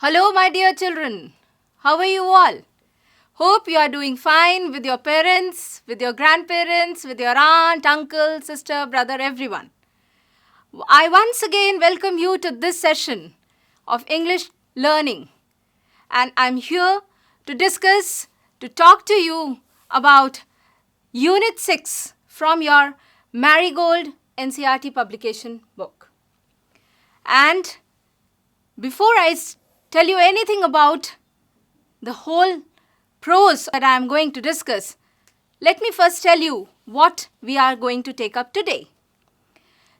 Hello, my dear children. How are you all? Hope you are doing fine with your parents, with your grandparents, with your aunt, uncle, sister, brother, everyone. I once again welcome you to this session of English learning. And I'm here to talk to you about Unit 6 from your Marigold NCERT publication book. And before I tell you anything about the whole prose that I am going to discuss, let me first tell you what we are going to take up today.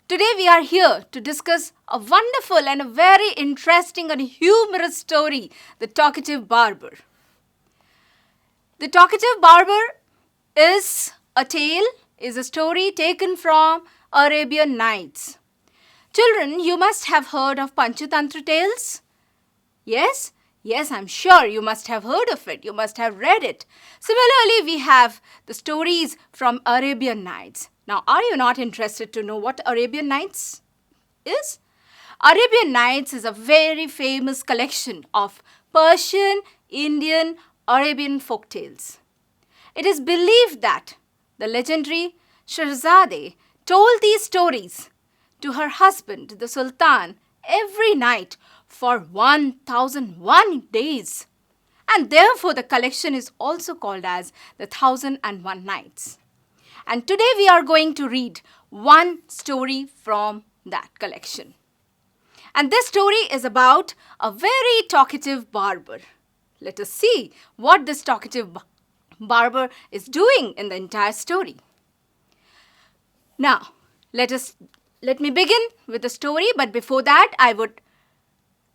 Today we are here to discuss a wonderful and a very interesting and humorous story, The Talkative Barber. The Talkative Barber is a story taken from Arabian Nights. Children, you must have heard of Panchatantra tales? Yes? Yes, I'm sure you must have heard of it. You must have read it. Similarly, we have the stories from Arabian Nights. Now, are you not interested to know what Arabian Nights is? Arabian Nights is a very famous collection of Persian, Indian, Arabian folk tales. It is believed that the legendary Shahrazade told these stories to her husband, the Sultan, every night for 1001 days. And therefore, the collection is also called as the 1001 Nights. And today we are going to read one story from that collection. And this story is about a very talkative barber. Let us see what this talkative barber is doing in the entire story. Now, let me begin with the story, but before that, I would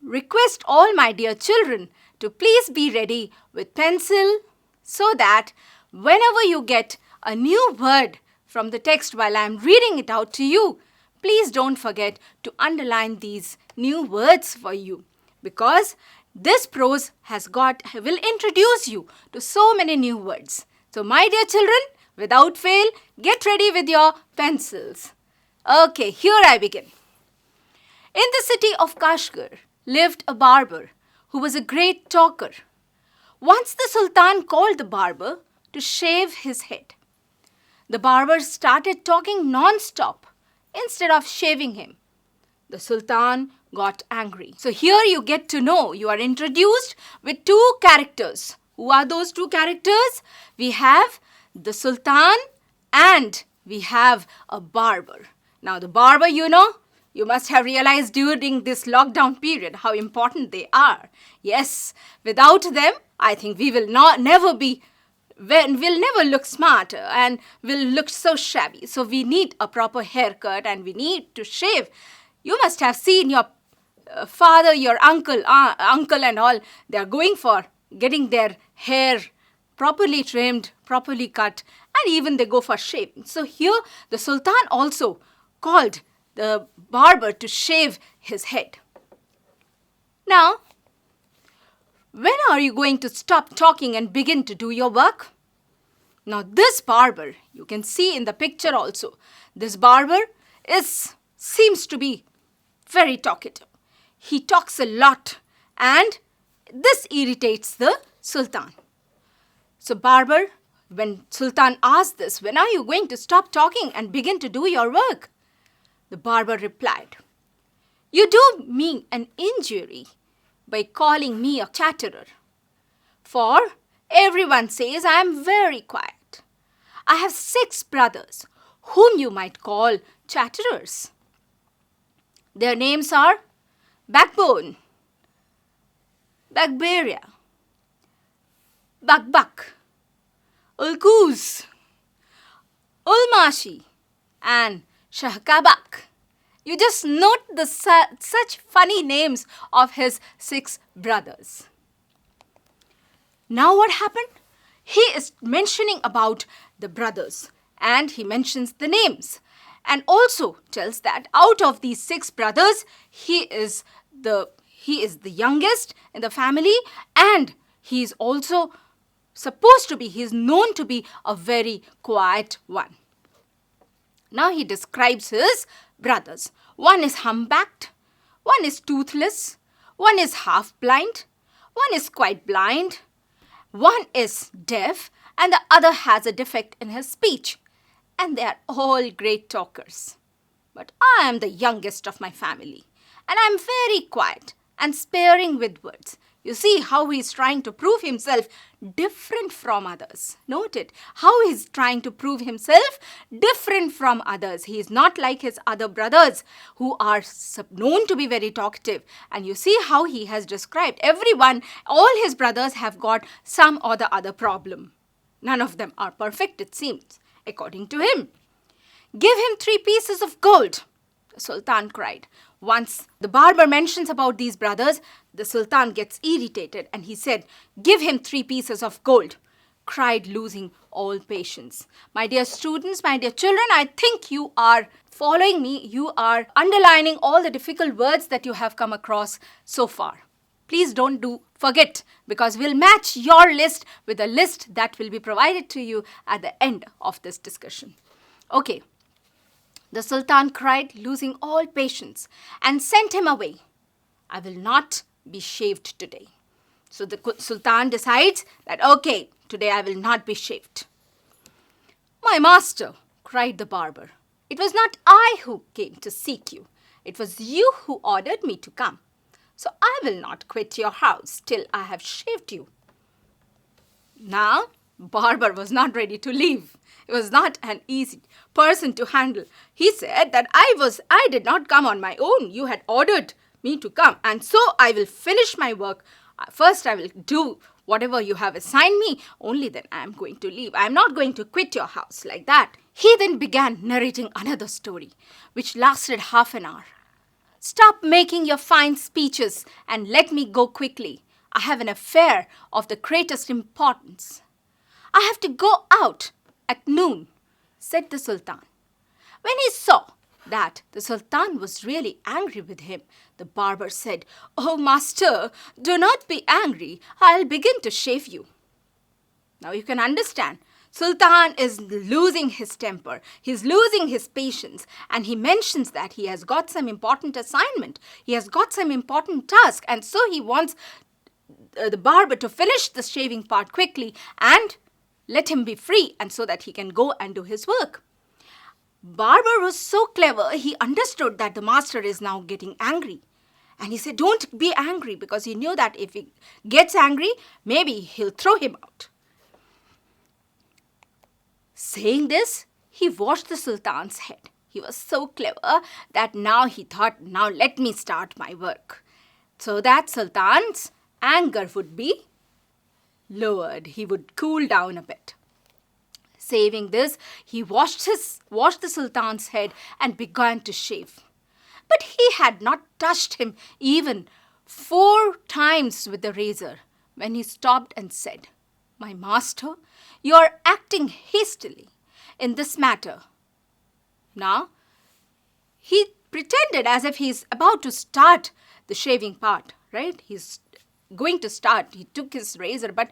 request all my dear children to please be ready with pencil so that whenever you get a new word from the text while I am reading it out to you, please don't forget to underline these new words for you, because this prose will introduce you to so many new words. So my dear children, without fail, get ready with your pencils. Okay, here I begin. In the city of Kashgar lived a barber who was a great talker. Once the Sultan called the barber to shave his head. The barber started talking non-stop instead of shaving him. The Sultan got angry. So here you get to know, you are introduced with two characters. Who are those two characters? We have the Sultan and we have a barber. Now the barber, you must have realized during this lockdown period how important they are. Yes, without them, I think we will never look smart and will look so shabby. So we need a proper haircut and we need to shave. You must have seen your father, your uncle and all. They are going for getting their hair properly trimmed, properly cut, and even they go for shaving. So here the Sultan also called the barber to shave his head. Now, when are you going to stop talking and begin to do your work? Now, this barber, you can see in the picture also, this barber seems to be very talkative. He talks a lot and this irritates the Sultan. So, barber, when Sultan asked this, when are you going to stop talking and begin to do your work? The barber replied, "You do me an injury by calling me a chatterer. For everyone says I am very quiet. I have 6 brothers whom you might call chatterers. Their names are Backbone, Bagberia, Bakbak, Ulkuz, Ulmashi, and Shahkabak." You just note such funny names of his 6 brothers. Now what happened? He is mentioning about the brothers and he mentions the names and also tells that out of these 6 brothers, he is the youngest in the family and he is also he is known to be a very quiet one. Now he describes his brothers. One is humpbacked, one is toothless, One is half blind, one is quite blind, one is deaf, and the other has a defect in his speech. And they are all great talkers. But I am the youngest of my family, and I am very quiet and sparing with words. You see how he is trying to prove himself different from others. Note it, how he is trying to prove himself different from others. He is not like his other brothers who are known to be very talkative. And you see how he has described everyone, all his brothers have got some or the other problem. None of them are perfect, it seems, according to him. Give him 3 pieces of gold, the Sultan cried. Once the barber mentions about these brothers, the Sultan gets irritated and he said, give him 3 pieces of gold, cried, losing all patience. My dear students, my dear children, I think you are following me. You are underlining all the difficult words that you have come across so far. Please don't forget, because we'll match your list with a list that will be provided to you at the end of this discussion. Okay. The Sultan cried, losing all patience, and sent him away. I will not be shaved today. So the Sultan decides that, okay, today I will not be shaved. My master, cried the barber, it was not I who came to seek you. It was you who ordered me to come. So I will not quit your house till I have shaved you. Now, Barber was not ready to leave. He was not an easy person to handle. He said that I did not come on my own. You had ordered me to come, and so I will finish my work. First, I will do whatever you have assigned me. Only then I am going to leave. I am not going to quit your house like that. He then began narrating another story, which lasted half an hour. Stop making your fine speeches and let me go quickly. I have an affair of the greatest importance. I have to go out at noon, said the Sultan. When he saw that the Sultan was really angry with him, the barber said, Oh, master, do not be angry. I'll begin to shave you. Now you can understand. Sultan is losing his temper. He's losing his patience. And he mentions that he has got some important assignment. He has got some important task. And so he wants the barber to finish the shaving part quickly and let him be free, and so that he can go and do his work. Barber was so clever, he understood that the master is now getting angry. And he said, don't be angry, because he knew that if he gets angry, maybe he'll throw him out. Saying this, he washed the Sultan's head. He was so clever that now he thought, now let me start my work. So that Sultan's anger would be lowered. He would cool down a bit. Saying this, he washed the Sultan's head and began to shave. But he had not touched him even 4 times with the razor when he stopped and said, My master, you are acting hastily in this matter. Now, he pretended as if he's about to start the shaving part, right? He's going to start. He took his razor, but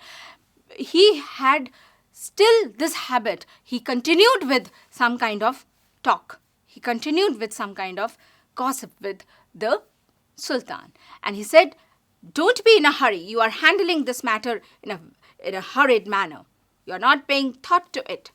he had still this habit. He continued with some kind of talk. He continued with some kind of gossip with the Sultan. And he said, don't be in a hurry. You are handling this matter in a hurried manner. You are not paying thought to it.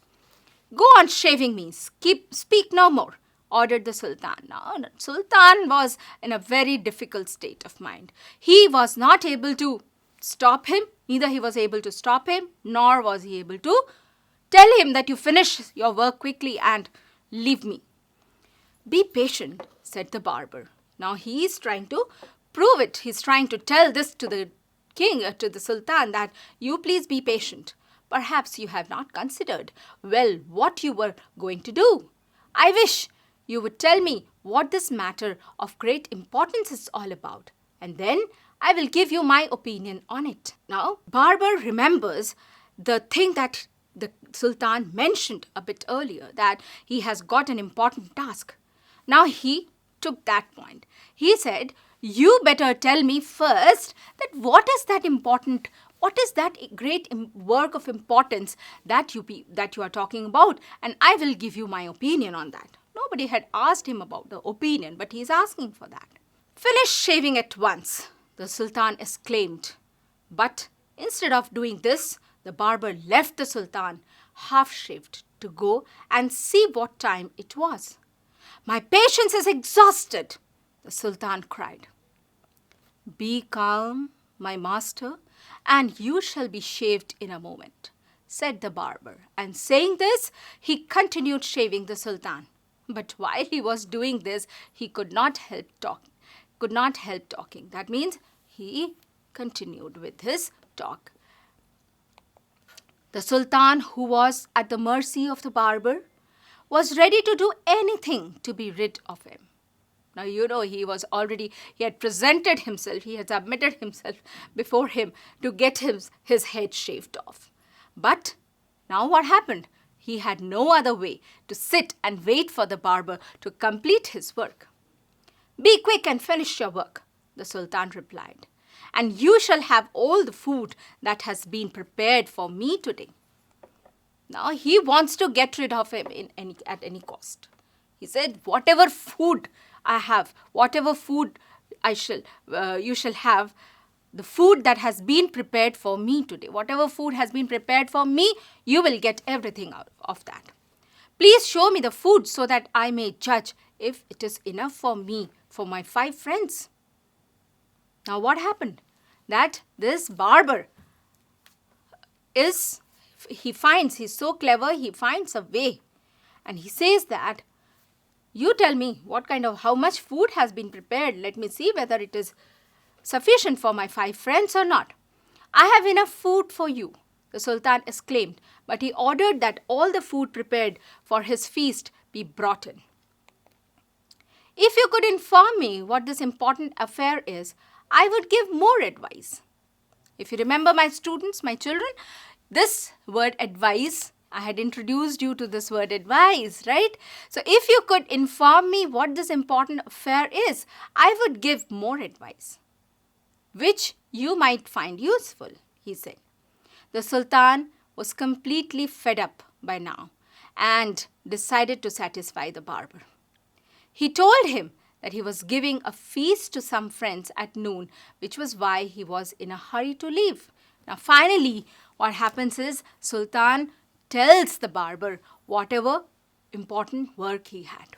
Go on shaving me. Speak no more, ordered the Sultan. Now, the Sultan was in a very difficult state of mind. He was not able to stop him. Neither he was able to stop him, nor was he able to tell him that you finish your work quickly and leave me. Be patient, said the barber. Now he is trying to prove it. He's trying to tell this to the king, to the Sultan, that you please be patient. Perhaps you have not considered well what you were going to do. I wish you would tell me what this matter of great importance is all about, and then I will give you my opinion on it. Now, Barber remembers the thing that the Sultan mentioned a bit earlier, that he has got an important task. Now he took that point. He said, you better tell me first that what is that great work of importance that you are talking about, and I will give you my opinion on that. Nobody had asked him about the opinion, but he is asking for that. Finish shaving at once, the Sultan exclaimed. But instead of doing this, the barber left the Sultan half-shaved to go and see what time it was. "My patience is exhausted," the Sultan cried. "Be calm, my master, and you shall be shaved in a moment," said the barber. And saying this, he continued shaving the Sultan. But while he was doing this, he could not help talking. That means he continued with his talk. The Sultan, who was at the mercy of the barber, was ready to do anything to be rid of him. Now, he had presented himself, he had submitted himself before him to get his head shaved off. But now what happened? He had no other way to sit and wait for the barber to complete his work. "Be quick and finish your work," the Sultan replied, "and you shall have all the food that has been prepared for me today." Now he wants to get rid of him at any cost. He said, "Whatever food I have, whatever food you shall have, the food that has been prepared for me today. Whatever food has been prepared for me, you will get everything out of that. Please show me the food so that I may judge if it is enough for me, for my 5 friends." Now what happened? That this barber he's so clever, he finds a way. And he says that, "You tell me how much food has been prepared. Let me see whether it is sufficient for my 5 friends or not." "I have enough food for you," the Sultan exclaimed, but he ordered that all the food prepared for his feast be brought in. "If you could inform me what this important affair is, I would give more advice." If you remember, my students, my children, this word advice, I had introduced you to this word advice, right? So if you could inform me what this important affair is, I would give more advice, which you might find useful, he said. The Sultan was completely fed up by now and decided to satisfy the barber. He told him that he was giving a feast to some friends at noon, which was why he was in a hurry to leave. Now finally, what happens is Sultan tells the barber whatever important work he had.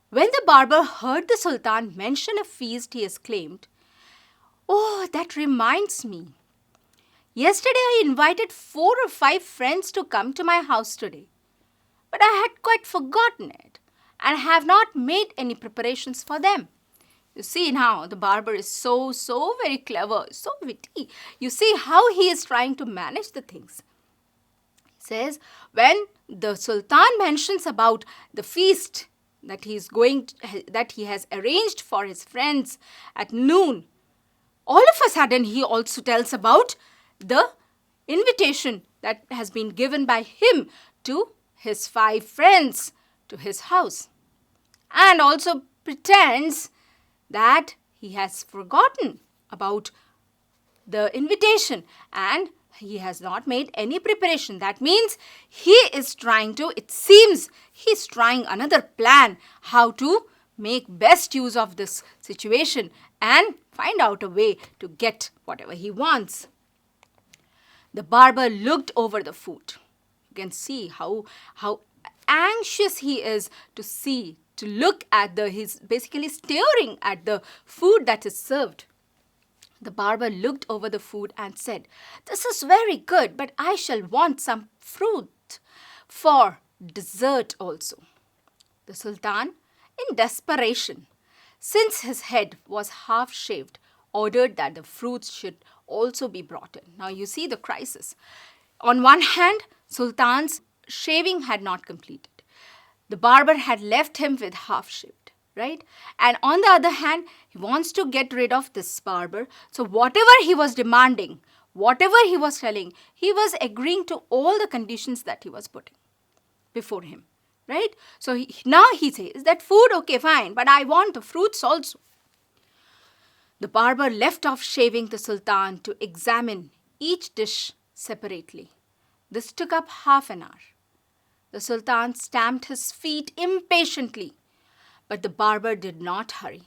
When the barber heard the Sultan mention a feast, he exclaimed, "Oh, that reminds me. Yesterday I invited 4 or 5 friends to come to my house today, but I had quite forgotten it and have not made any preparations for them." You see now, the barber is so very clever, so witty. You see how he is trying to manage the things. He says, when the Sultan mentions about the feast that he has arranged for his friends at noon, all of a sudden he also tells about the invitation that has been given by him to his 5 friends to his house, and also pretends that he has forgotten about the invitation and he has not made any preparation. That means it seems he's trying another plan how to make best use of this situation and find out a way to get whatever he wants. The barber looked over the food. You can see how anxious he is to look at he's basically staring at the food that is served. The barber looked over the food and said, "This is very good, but I shall want some fruit for dessert also." The Sultan, in desperation, since his head was half shaved, ordered that the fruits should also be brought in. Now you see the crisis. On one hand, Sultan's shaving had not completed. The barber had left him with half shaved, right? And on the other hand, he wants to get rid of this barber. So whatever he was demanding, whatever he was telling, he was agreeing to all the conditions that he was putting before him, right? So now he says that food, okay, fine, but I want the fruits also. The barber left off shaving the Sultan to examine each dish separately. This took up half an hour. The Sultan stamped his feet impatiently, but the barber did not hurry.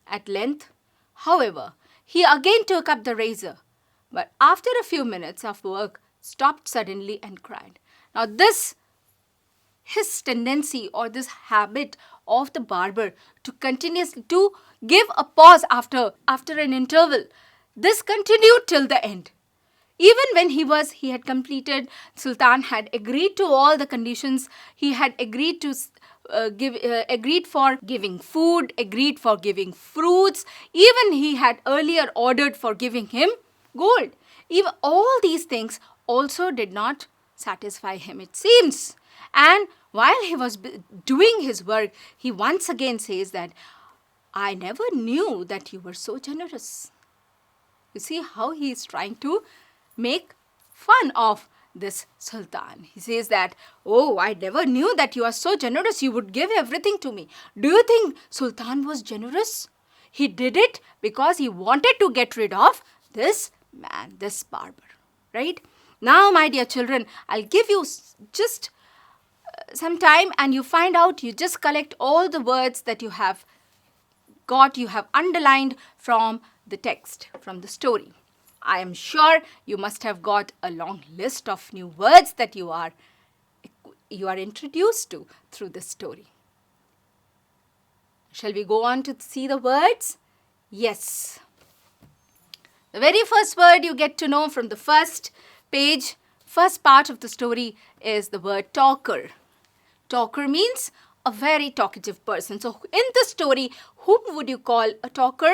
At length, However, he again took up the razor, but after a few minutes of work, stopped suddenly and cried. Now his tendency or this habit of the barber to continuously to give a pause after an interval, this continued till the end. Even when he had completed, Sultan had agreed to all the conditions. He had agreed to agreed for giving food, agreed for giving fruits. Even he had earlier ordered for giving him gold. Even all these things also did not satisfy him, it seems. And while he was doing his work, he once again says that, I never knew that you were so generous. You see how he is trying to make fun of this Sultan. He says that, oh, I never knew that you are so generous. You would give everything to me. Do you think Sultan was generous? He did it because he wanted to get rid of this man, this barber, right? Now, my dear children, I'll give you just some time and you find out, you just collect all the words that you have underlined from the text, from the story. I am sure you must have got a long list of new words that you are introduced to through this story. Shall we go on to see the words? Yes. The very first word you get to know from the first page, first part of the story, is the word talker. Talker means a very talkative person. So in the story, whom would you call a talker?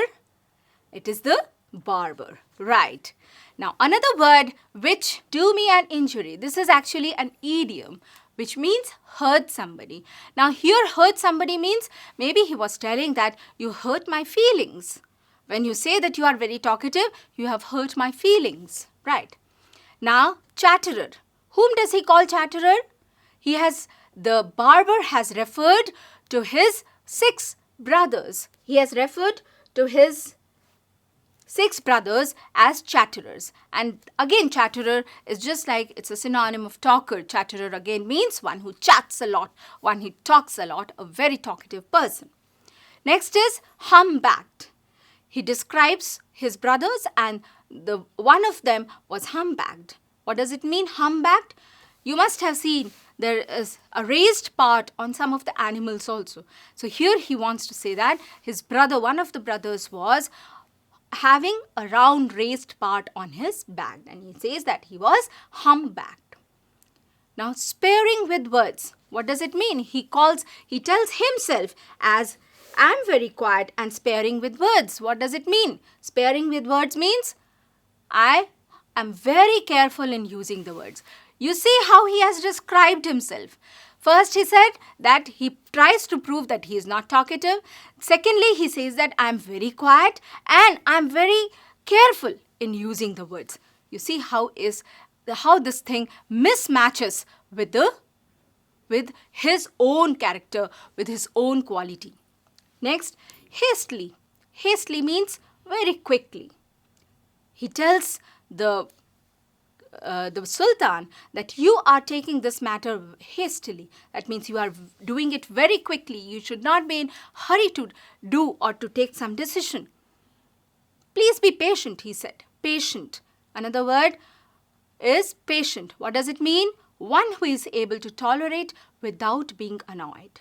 It is the barber, right? Now another word, which do me an injury. This is actually an idiom which means hurt somebody. Now here hurt somebody means maybe he was telling that you hurt my feelings. When you say that you are very talkative, you have hurt my feelings, right? Now chatterer. Whom does he call chatterer? The barber has referred to his 6 brothers. He has referred to his 6 brothers as chatterers. And again, chatterer is just like, it's a synonym of talker. Chatterer again means one who chats a lot, one who talks a lot, a very talkative person. Next is humbacked. He describes his brothers and one of them was humbacked. What does it mean, humbacked? You must have seen there is a raised part on some of the animals also. So here he wants to say that his brother, one of the brothers, was having a round raised part on his back, and he says that he was humbacked. Now sparing with words, what does it mean? He tells himself as, I am very quiet and sparing with words. What does it mean? Sparing with words means I am very careful in using the words. You see how he has described himself. First, he said that he tries to prove that he is not talkative. Secondly, he says that I am very quiet and I am very careful in using the words. You see how this thing mismatches with his own character, with his own quality. Next, hastily. Hastily means very quickly. He tells the Sultan that you are taking this matter hastily. That means you are doing it very quickly. You should not be in hurry to do or to take some decision. Please be patient, he said. Patient. Another word is patient. What does it mean? One who is able to tolerate without being annoyed.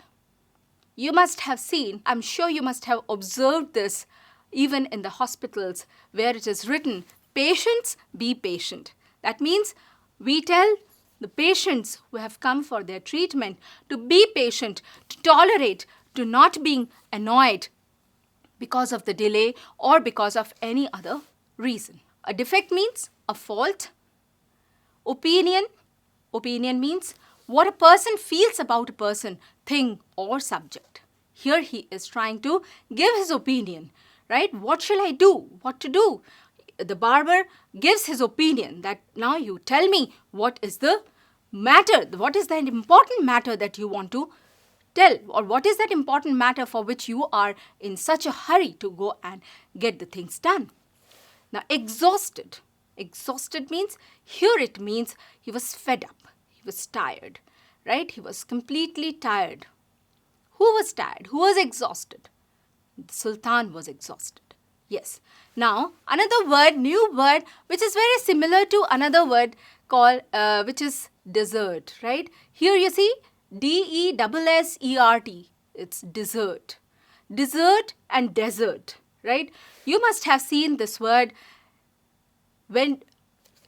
You must have seen, I'm sure you must have observed this even in the hospitals where it is written, patients, be patient. That means we tell the patients who have come for their treatment to be patient, to tolerate, to not being annoyed because of the delay or because of any other reason. A defect means a fault. Opinion means what a person feels about a person, thing or subject. Here he is trying to give his opinion, right? What shall I do? What to do? The barber gives his opinion that now you tell me what is the matter, what is the important matter that you want to tell, or what is that important matter for which you are in such a hurry to go and get the things done. Now exhausted. Exhausted means, here it means he was fed up, he was tired, right? He was completely tired. Who was tired? Who was exhausted? The Sultan was exhausted. Yes. Now, another word, new word, which is very similar to another word called, which is dessert, right? Here you see DESSERT. It's dessert. Dessert and desert, right? You must have seen this word when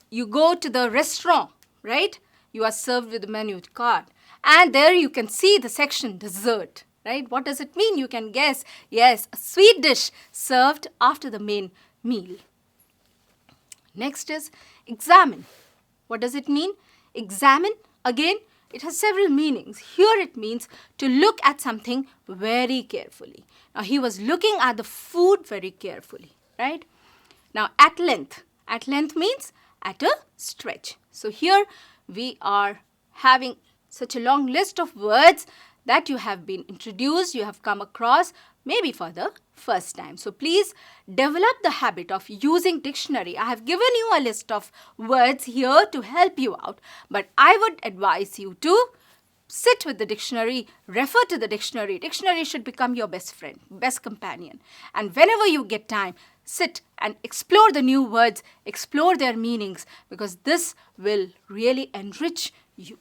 you go to the restaurant, right? You are served with the menu card. And there you can see the section dessert, right? What does it mean? You can guess. Yes, a sweet dish served after the main meal. Next is examine. What does it mean? Examine, again, it has several meanings. Here it means to look at something very carefully. Now he was looking at the food very carefully, right? Now at length. At length means at a stretch. So here we are having such a long list of words that you have been introduced, you have come across maybe for the first time. So please develop the habit of using dictionary. I have given you a list of words here to help you out, but I would advise you to sit with the dictionary, refer to the dictionary. Dictionary should become your best friend, best companion. And whenever you get time, sit and explore the new words, explore their meanings, because this will really enrich you.